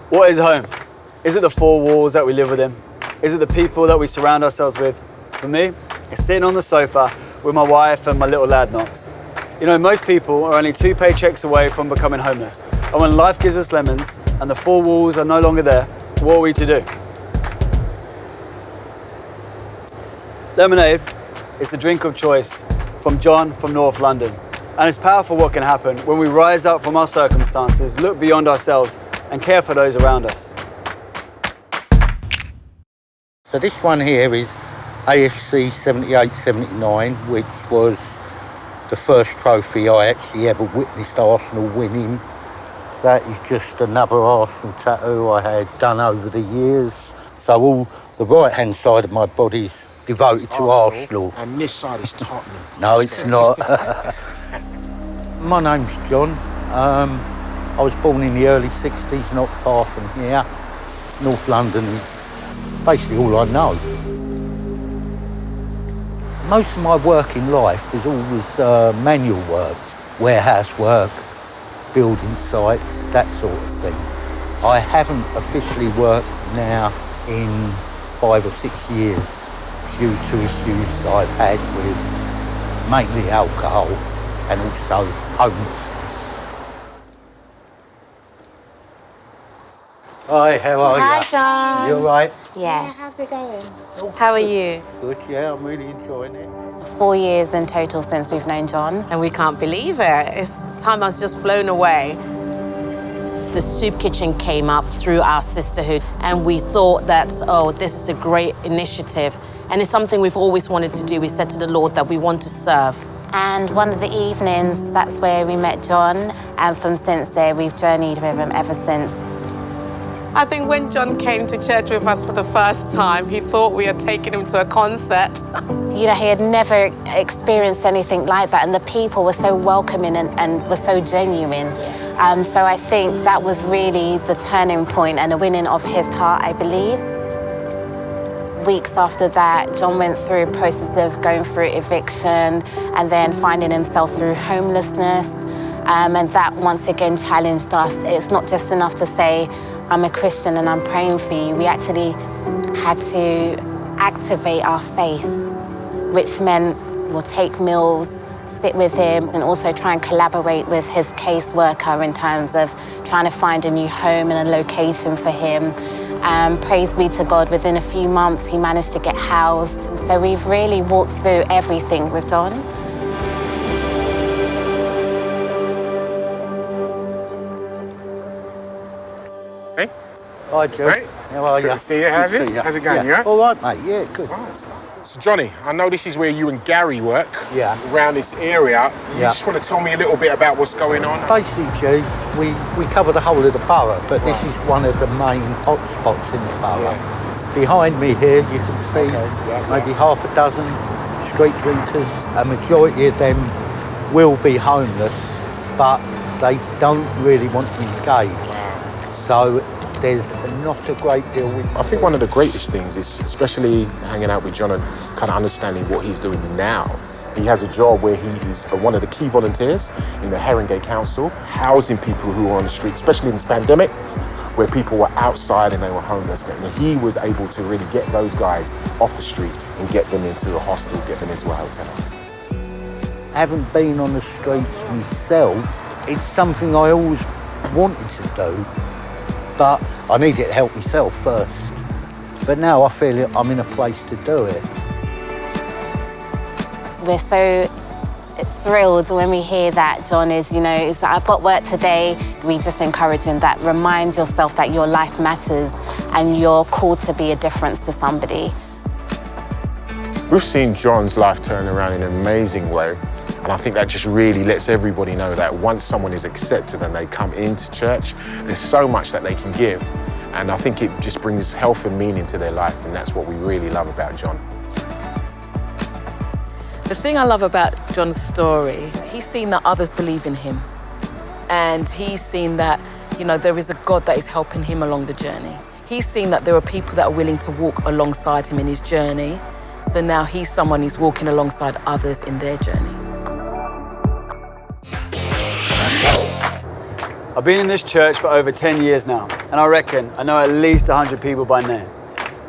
What is home? Is it the four walls that we live within? Is it the people that we surround ourselves with? For me, it's sitting on the sofa with my wife and my little lad Knox. You know, most people are only 2 paychecks away from becoming homeless. And when life gives us lemons and the four walls are no longer there, what are we to do? Lemonade is the drink of choice from John from North London. And it's powerful what can happen when we rise up from our circumstances, look beyond ourselves and care for those around us. So this one here is AFC 78-79, which was the first trophy I actually ever witnessed Arsenal winning. That is just another Arsenal tattoo I had done over the years. So all the right-hand side of my body's devoted to Arsenal. And this side is Tottenham. No, it's not. My name's John. I was born in the early 60s, not far from here. North London is basically all I know. Most of my working life was always manual work, warehouse work, building sites, that sort of thing. I haven't officially worked now in 5 or 6 years due to issues I've had with mainly alcohol and also homelessness. Hi, how are you? Hi, John. You all right? Yes. Yeah, how's it going? How are you? Good, yeah, I'm really enjoying it. 4 years in total since we've known John. And we can't believe it. Time has just flown away. The soup kitchen came up through our sisterhood, and we thought that, oh, this is a great initiative. And it's something we've always wanted to do. We said to the Lord that we want to serve. And one of the evenings, that's where we met John. And from since there, we've journeyed with him ever since. I think when John came to church with us for the first time, he thought we had taken him to a concert. You know, he had never experienced anything like that. And the people were so welcoming and were so genuine. So I think that was really the turning point and the winning of his heart, I believe. Weeks after that, John went through a process of going through eviction and then finding himself through homelessness. And that once again challenged us. It's not just enough to say, I'm a Christian and I'm praying for you. We actually had to activate our faith, which meant we'll take meals, sit with him, and also try and collaborate with his caseworker in terms of trying to find a new home and a location for him. Praise be to God, within a few months, he managed to get housed. So we've really walked through everything with John. Hey? Hi, Joe. Right. How are you? Good to see you. How's it? How's it going? You all right? All right, mate. Yeah, good. Nice. So, Johnny, I know this is where you and Gary work. Yeah. Around this area. You just want to tell me a little bit about what's going on? Basically, Joe, we cover the whole of the borough, but this is one of the main hot spots in the borough. Yeah. Behind me here, you can see maybe half a dozen street drinkers. A majority of them will be homeless, but they don't really want to engage. Wow. So there's not a great deal with... I think one of the greatest things is, especially hanging out with John and kind of understanding what he's doing now. He has a job where he is one of the key volunteers in the Haringey Council, housing people who are on the street, especially in this pandemic, where people were outside and they were homeless. And he was able to really get those guys off the street and get them into a hostel, get them into a hotel. Having been on the streets myself, it's something I always wanted to do, but I needed help myself first. But now I feel I'm in a place to do it. We're so thrilled when we hear that John is, you know, I've got work today. We just encourage him that remind yourself that your life matters and you're called to be a difference to somebody. We've seen John's life turn around in an amazing way. And I think that just really lets everybody know that once someone is accepted and they come into church, there's so much that they can give. And I think it just brings health and meaning to their life, and that's what we really love about John. The thing I love about John's story, he's seen that others believe in him. And he's seen that, you know, there is a God that is helping him along the journey. He's seen that there are people that are willing to walk alongside him in his journey. So now he's someone who's walking alongside others in their journey. I've been in this church for over 10 years now, and I reckon I know at least 100 people by name.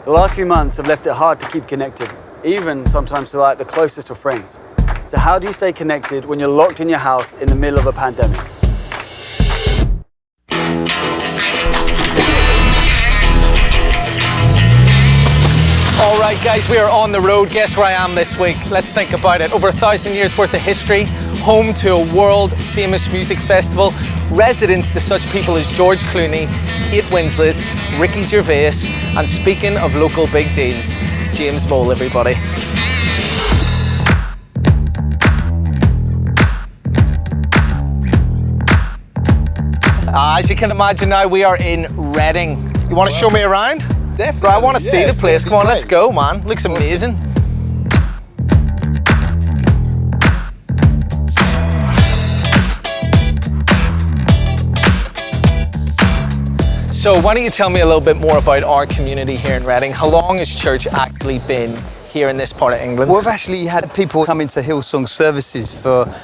The last few months have left it hard to keep connected, even sometimes to like the closest of friends. So how do you stay connected when you're locked in your house in the middle of a pandemic? All right, guys, we are on the road. Guess where I am this week? Let's think about it. Over 1,000 years worth of history, home to a world famous music festival, residence to such people as George Clooney, Kate Winslet, Ricky Gervais, and speaking of local big deals, James Mole, everybody. As you can imagine now, we are in Reading. You want to show me around? Definitely. Bro, I want to see the place. Come on, let's go, man. Looks amazing. So why don't you tell me a little bit more about our community here in Reading? How long has church actually been here in this part of England? We've actually had people come into Hillsong services for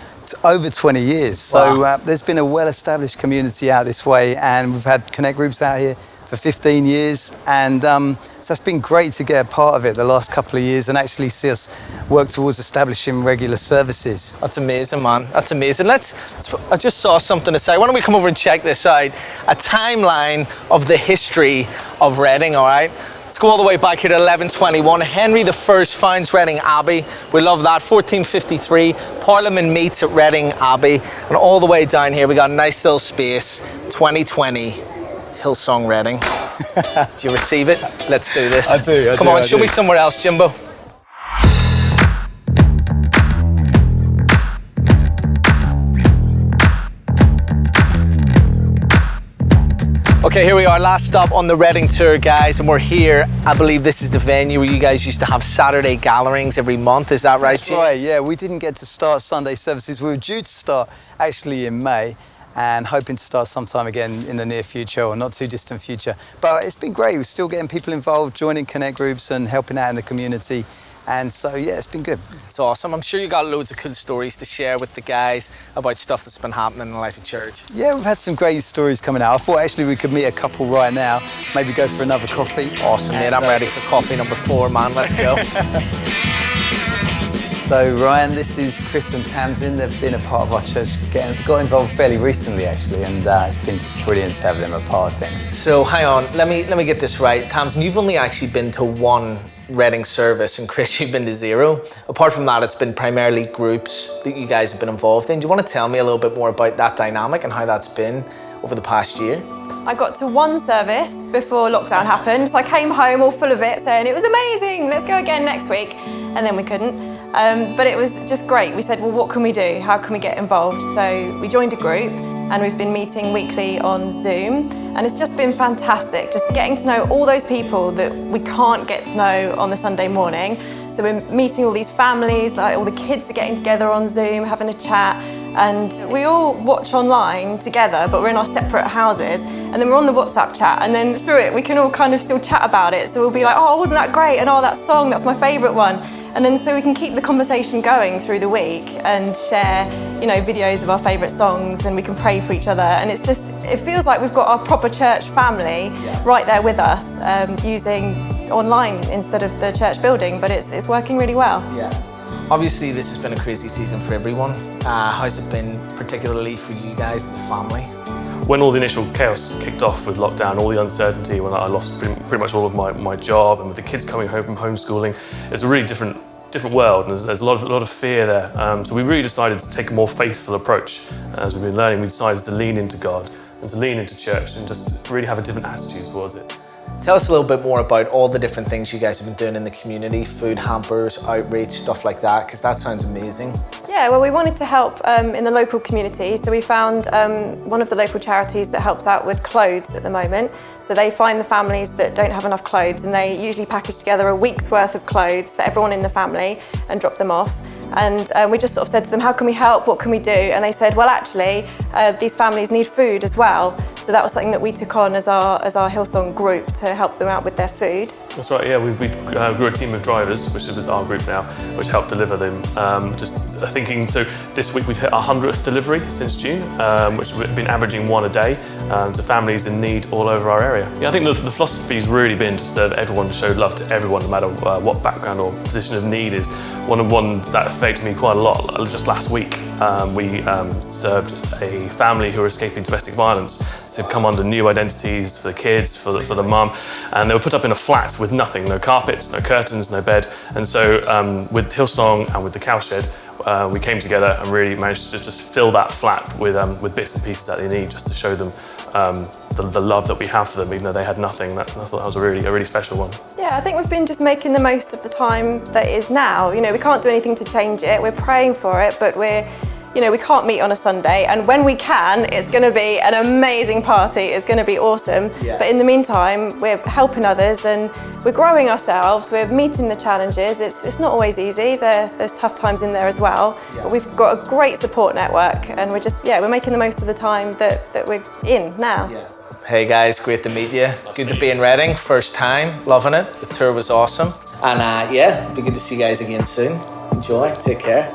over 20 years. So there's been a well-established community out this way, and we've had connect groups out here for 15 years. And so it's been great to get a part of it the last couple of years and actually see us work towards establishing regular services. That's amazing, man. That's amazing. I just saw something to say. Why don't we come over and check this out? A timeline of the history of Reading, all right? Let's go all the way back here to 1121. Henry I founds Reading Abbey. We love that. 1453, Parliament meets at Reading Abbey. And all the way down here, we got a nice little space. 2020, Hillsong Reading. Do you receive it? Let's do this. I do. Come on, show me somewhere else, Jimbo. Okay, here we are, last stop on the Reading tour, guys, and we're here. I believe this is the venue where you guys used to have Saturday gatherings every month. Is that right, That's right, yeah. We didn't get to start Sunday services. We were due to start actually in May and hoping to start sometime again in the near future or not too distant future. But it's been great. We're still getting people involved, joining connect groups and helping out in the community. And so, yeah, it's been good. It's awesome. I'm sure you got loads of cool stories to share with the guys about stuff that's been happening in the life of church. Yeah, we've had some great stories coming out. I thought actually we could meet a couple right now, maybe go for another coffee. Awesome, mate. I'm ready for coffee number 4, man. Let's go. So, Ryan, this is Chris and Tamsin. They've been a part of our church, got involved fairly recently, actually, and it's been just brilliant to have them a part of things. So, hang on. Let me get this right. Tamsin, you've only actually been to one Reading service, and Chris, you've been to 0. Apart from that, it's been primarily groups that you guys have been involved in. Do you want to tell me a little bit more about that dynamic and how that's been over the past year? I got to one service before lockdown happened, so I came home all full of it, saying it was amazing, let's go again next week, and then we couldn't. But it was just great. We said, well, what can we do? How can we get involved? So we joined a group, and we've been meeting weekly on Zoom, and it's just been fantastic, just getting to know all those people that we can't get to know on the Sunday morning. So we're meeting all these families, like all the kids are getting together on Zoom, having a chat, and we all watch online together, but we're in our separate houses, and then we're on the WhatsApp chat, and then through it we can all kind of still chat about it. So we'll be like, oh, wasn't that great? And oh, that song, that's my favourite one. And then so we can keep the conversation going through the week and share, you know, videos of our favourite songs, and we can pray for each other. And it's just, it feels like we've got our proper church family right there with us, using online instead of the church building, but it's working really well. Yeah. Obviously, this has been a crazy season for everyone. How's it been particularly for you guys as a family? When all the initial chaos kicked off with lockdown, all the uncertainty, when I lost pretty much all of my job, and with the kids coming home from homeschooling, it's a really different world, and there's a lot of fear there. So we really decided to take a more faithful approach. As we've been learning, we decided to lean into God and to lean into church and just really have a different attitude towards it. Tell us a little bit more about all the different things you guys have been doing in the community, food hampers, outreach, stuff like that, because that sounds amazing. Yeah, well, we wanted to help in the local community, so we found one of the local charities that helps out with clothes at the moment. So they find the families that don't have enough clothes, and they usually package together a week's worth of clothes for everyone in the family and drop them off. And we just sort of said to them, how can we help? What can we do? And they said, well, actually, these families need food as well. So that was something that we took on as our Hillsong group to help them out with their food. That's right, yeah, we grew a team of drivers, which is our group now, which helped deliver them. Just thinking, so this week we've hit our 100th delivery since June, which we've been averaging one a day to families in need all over our area. Yeah, I think the philosophy's really been to serve everyone, to show love to everyone, no matter what background or position of need is. One that affected me quite a lot. Just last week, we served a family who were escaping domestic violence. So they've come under new identities for the kids, for the mum, and they were put up in a flat with nothing, no carpets, no curtains, no bed. And so with Hillsong and with the Cowshed, we came together and really managed to just fill that flat with bits and pieces that they need, just to show them the love that we have for them, even though they had nothing. I thought that was a really special one. Yeah, I think we've been just making the most of the time that is now. You know, we can't do anything to change it. We're praying for it, but we can't meet on a Sunday, and when we can, it's going to be an amazing party. It's going to be awesome. Yeah. But in the meantime, we're helping others and we're growing ourselves. We're meeting the challenges. It's not always easy. There's tough times in there as well. Yeah. But we've got a great support network, and we're making the most of the time that we're in now. Yeah. Hey guys, great to meet you. Good to be in Reading, first time, loving it. The tour was awesome. And be good to see you guys again soon. Enjoy, take care.